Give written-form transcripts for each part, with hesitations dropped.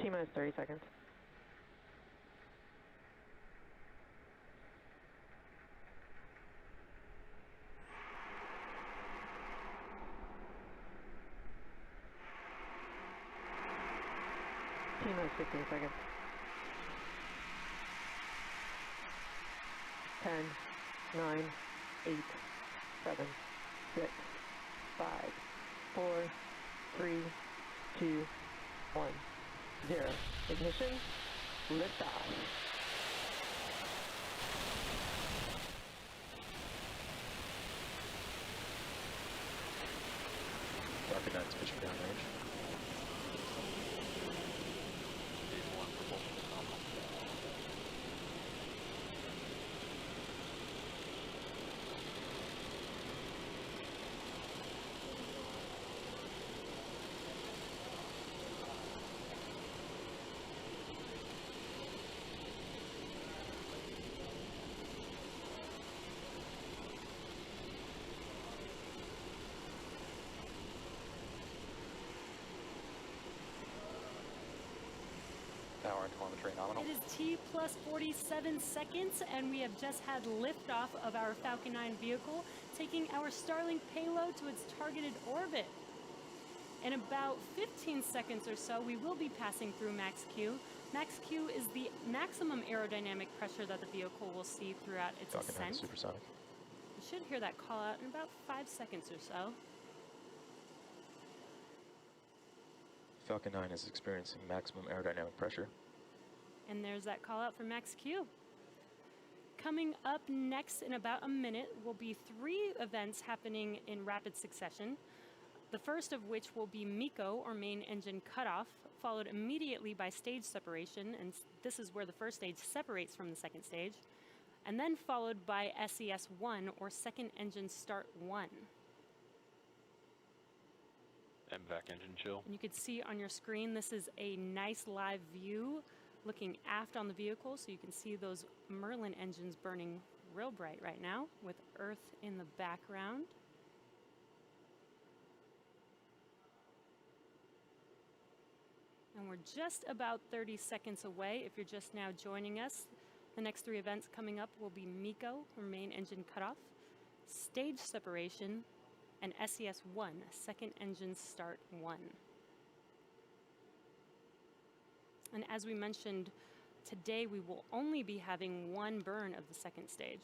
T-minus 30 seconds. T-minus 15 seconds. 10, 9, 8, 7, 6, 5, 4, 3, 2, 1, 0. Ignition, liftoff. Falcon 9's pitching downrange. Stage 1 propulsion is nominal. Power and telemetry nominal. It is T plus 47 seconds, and we have just had liftoff of our Falcon 9 vehicle, taking our Starlink payload to its targeted orbit. In about 15 seconds or so, we will be passing through max Q. Max Q is the maximum aerodynamic pressure that the vehicle will see throughout its Falcon 9 ascent. is supersonic. You should hear that call out in about 5 seconds or so. Falcon 9 is experiencing maximum aerodynamic pressure. And there's that call out for max Q. Coming up next in about a minute will be 3 events happening in rapid succession. The first of which will be MECO, or main engine cutoff, followed immediately by stage separation, and this is where the first stage separates from the second stage, and then followed by SES-1, or second engine start 1. MVAC engine chill. And you can see on your screen, this is a nice live view looking aft on the vehicle, so you can see those Merlin engines burning real bright right now with Earth in the background. And we're just about 30 seconds away. If you're just now joining us, the next 3 events coming up will be MECO, or main engine cutoff, stage separation, and SES-1, second engine start 1. And as we mentioned, today we will only be having 1 burn of the second stage.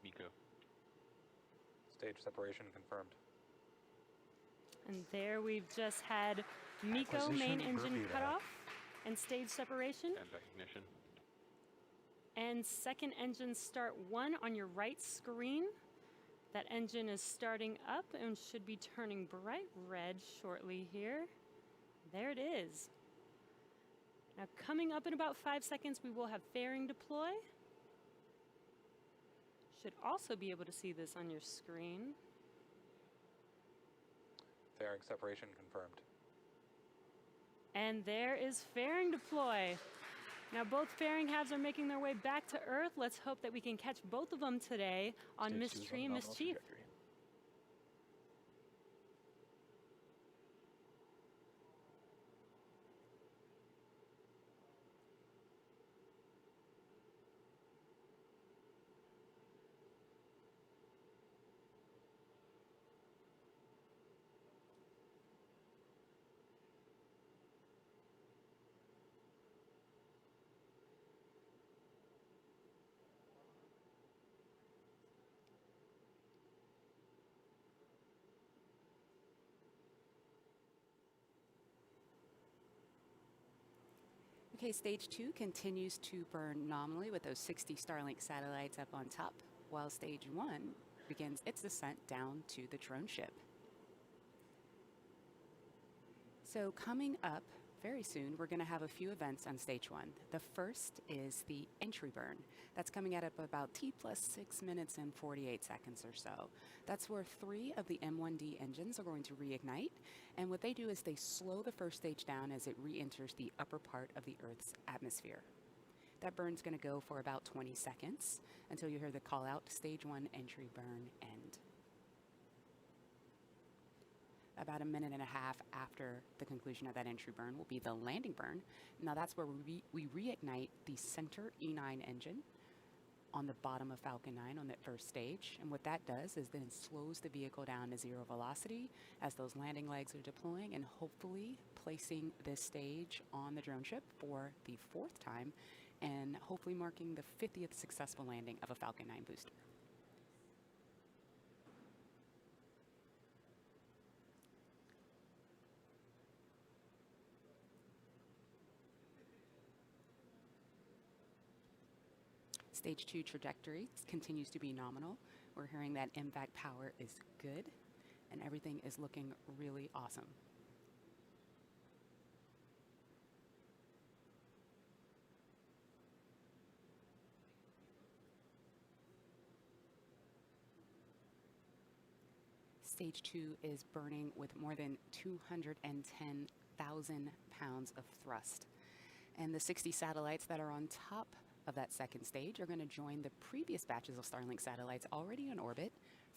MECO. Stage separation confirmed. And there we've just had MECO, main engine cutoff, and stage separation. MVAC ignition. And second engine start 1 on your right screen. That engine is starting up and should be turning bright red shortly here. There it is. Now coming up in about 5 seconds, we will have fairing deploy. Should also be able to see this on your screen. Fairing separation confirmed. And there is fairing deploy. Now both fairing halves are making their way back to Earth. Let's hope that we can catch both of them today on Stage 2 Miss is Tree on and Miss nominal Chief. trajectory. Okay, stage 2 continues to burn nominally with those 60 Starlink satellites up on top, while stage 1 begins its descent down to the drone ship. So coming up very soon, we're going to have a few events on stage 1. The first is the entry burn. That's coming at about T plus 6 minutes and 48 seconds or so. That's where 3 of the M1D engines are going to reignite. And what they do is they slow the first stage down as it re-enters the upper part of the Earth's atmosphere. That burn's going to go for about 20 seconds until you hear the call out, stage 1 entry burn end. About a minute and a half after the conclusion of that entry burn will be the landing burn. Now that's where we reignite the center E9 engine on the bottom of Falcon 9 on that first stage. And what that does is then it slows the vehicle down to 0 velocity as those landing legs are deploying and hopefully placing this stage on the drone ship for the 4th time and hopefully marking the 50th successful landing of a Falcon 9 booster. Stage 2 trajectory continues to be nominal. We're hearing that MVAC power is good and everything is looking really awesome. Stage 2 is burning with more than 210,000 pounds of thrust. And the 60 satellites that are on top of that second stage are going to join the previous batches of Starlink satellites already in orbit,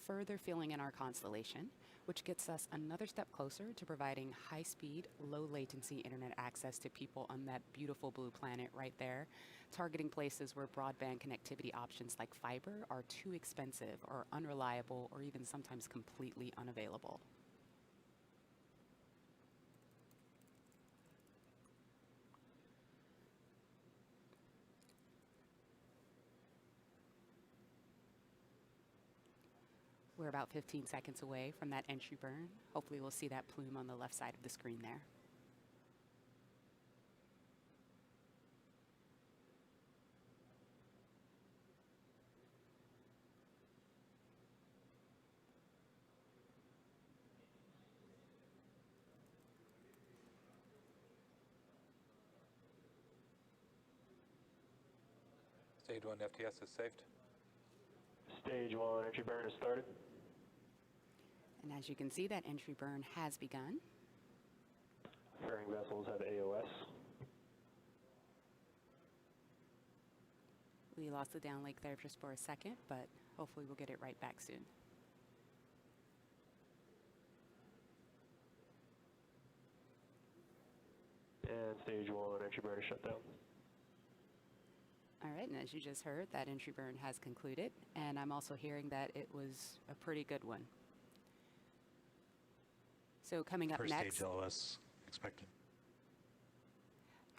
further filling in our constellation, which gets us another step closer to providing high-speed, low-latency internet access to people on that beautiful blue planet right there, targeting places where broadband connectivity options like fiber are too expensive or unreliable or even sometimes completely unavailable. We're about 15 seconds away from that entry burn. Hopefully we'll see that plume on the left side of the screen there. Stage 1 FTS is saved. Stage 1 entry burn has started. And as you can see, that entry burn has begun. Fairing vessels have AOS. We lost the downlink there just for a second, but hopefully we'll get it right back soon. And stage 1 entry burn is shut down. All right, and as you just heard, that entry burn has concluded, and I'm also hearing that it was a pretty good one. So coming up First next, stage LOS expected.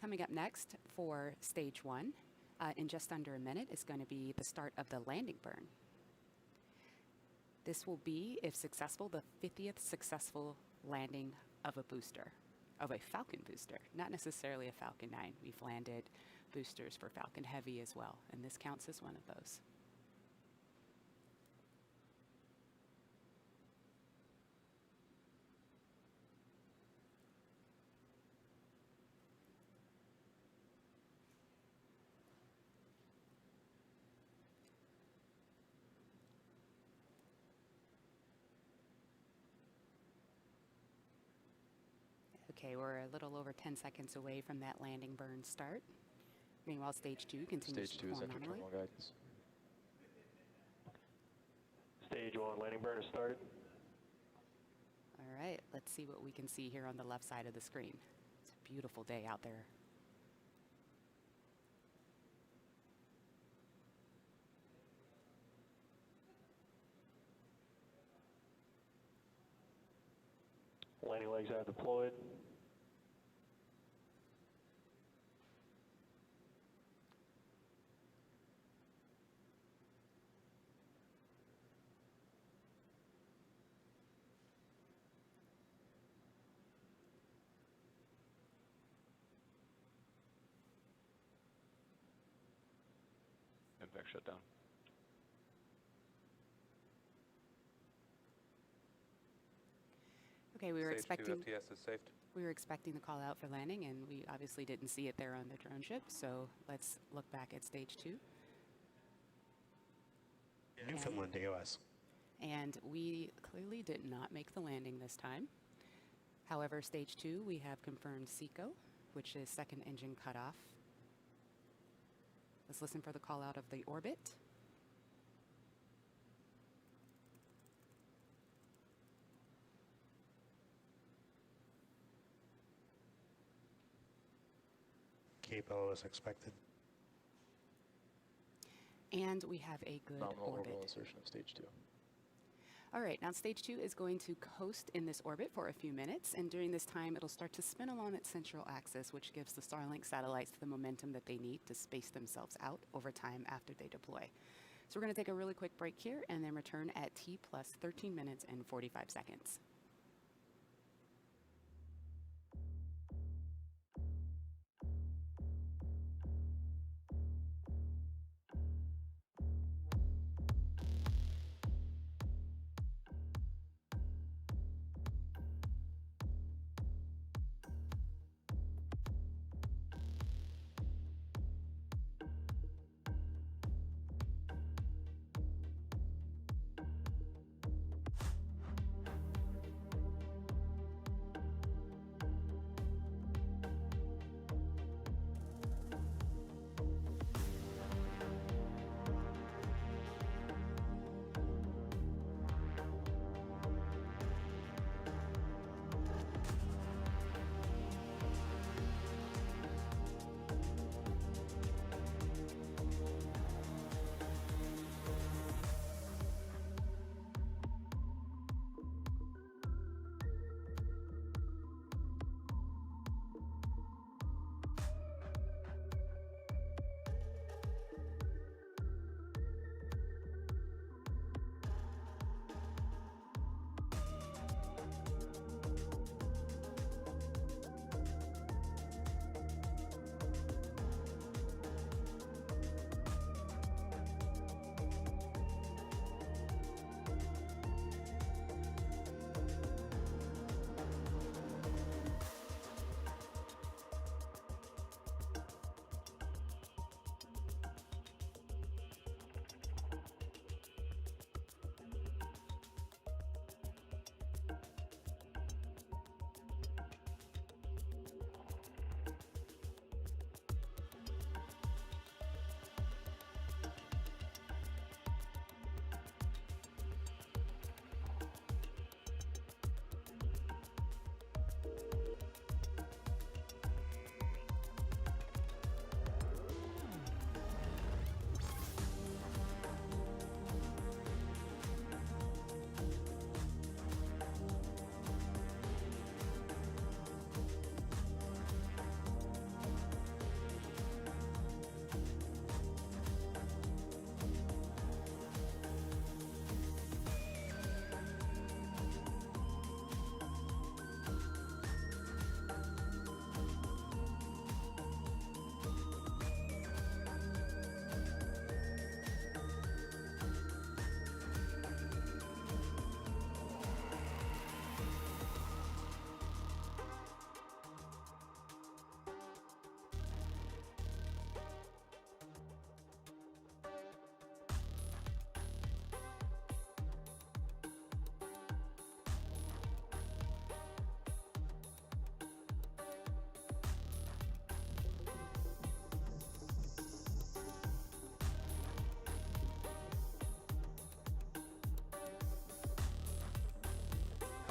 Coming up next for stage 1, in just under a minute, is going to be the start of the landing burn. This will be, if successful, the 50th successful landing of a booster, of a Falcon booster, not necessarily a Falcon 9. We've landed boosters for Falcon Heavy as well, and this counts as one of those. Okay, we're a little over 10 seconds away from that landing burn start. Meanwhile, stage 2 continues Stage to 2 is perform enter normally. terminal guidance. Stage 1 landing burn has started. All right, let's see what we can see here on the left side of the screen. It's a beautiful day out there. Landing legs are deployed. MVAC shut down. Okay, we were Stage 2 expecting FTS is saved. we were expecting the call out for landing, and we obviously didn't see it there on the drone ship. So let's look back at stage 2. Newfoundland AOS. And we clearly did not make the landing this time. However, stage 2, we have confirmed SECO, which is second engine cutoff. Let's listen for the call out of the orbit. Cape LOS expected. And we have a good Nominal orbit. orbital insertion of stage 2. All right, now stage 2 is going to coast in this orbit for a few minutes, and during this time it'll start to spin along its central axis, which gives the Starlink satellites the momentum that they need to space themselves out over time after they deploy. So we're going to take a really quick break here and then return at T plus 13 minutes and 45 seconds.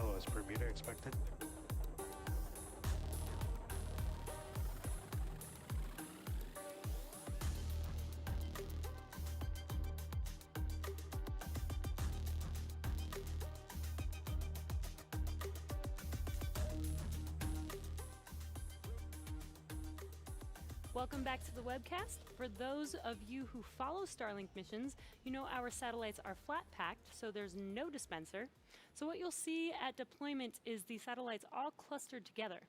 LOS Bermuda expected. Welcome back to the webcast. For those of you who follow Starlink missions, you know our satellites are flat packed, so there's no dispenser. So what you'll see at deployment is the satellites all clustered together.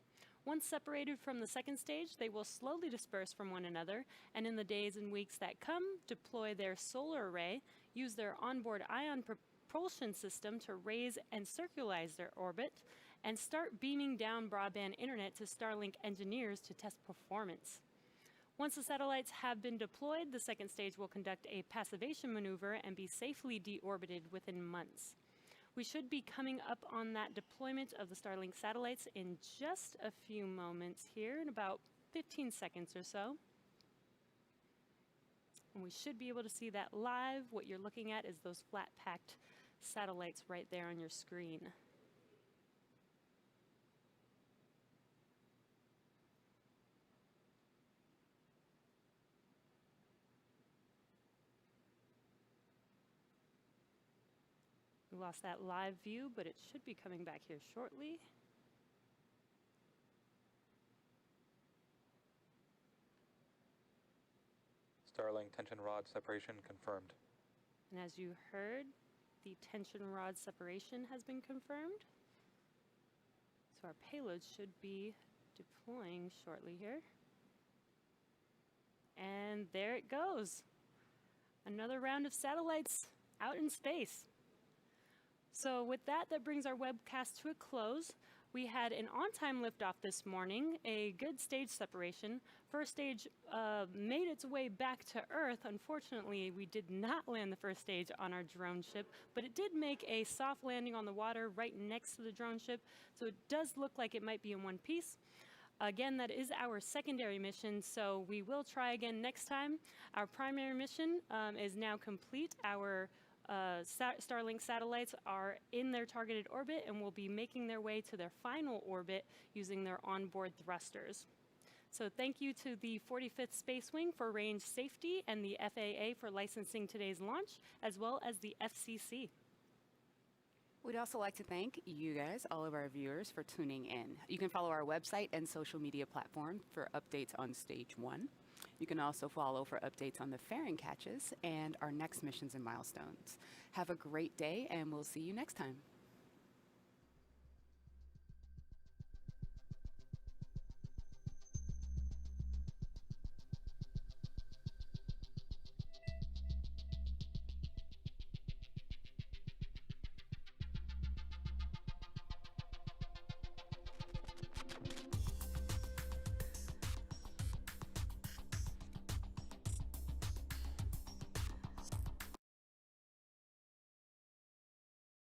Once separated from the second stage, they will slowly disperse from one another, and in the days and weeks that come, deploy their solar array, use their onboard ion propulsion system to raise and circularize their orbit, and start beaming down broadband internet to Starlink engineers to test performance. Once the satellites have been deployed, the second stage will conduct a passivation maneuver and be safely deorbited within months. We should be coming up on that deployment of the Starlink satellites in just a few moments here, in about 15 seconds or so. And we should be able to see that live. What you're looking at is those flat-packed satellites right there on your screen. We lost that live view, but it should be coming back here shortly. Starlink tension rod separation confirmed. And as you heard, the tension rod separation has been confirmed. So our payload should be deploying shortly here. And there it goes. Another round of satellites out in space. So with that, that brings our webcast to a close. We had an on-time liftoff this morning, a good stage separation. First stage made its way back to Earth. Unfortunately, we did not land the first stage on our drone ship, but it did make a soft landing on the water right next to the drone ship, so it does look like it might be in one piece. Again, that is our secondary mission, so we will try again next time. Our primary mission is now complete. Our Starlink satellites are in their targeted orbit and will be making their way to their final orbit using their onboard thrusters. So thank you to the 45th Space Wing for range safety and the FAA for licensing today's launch, as well as the FCC. We'd also like to thank you guys, all of our viewers, for tuning in. You can follow our website and social media platform for updates on Stage 1. You can also follow for updates on the fairing catches and our next missions and milestones. Have a great day, and we'll see you next time.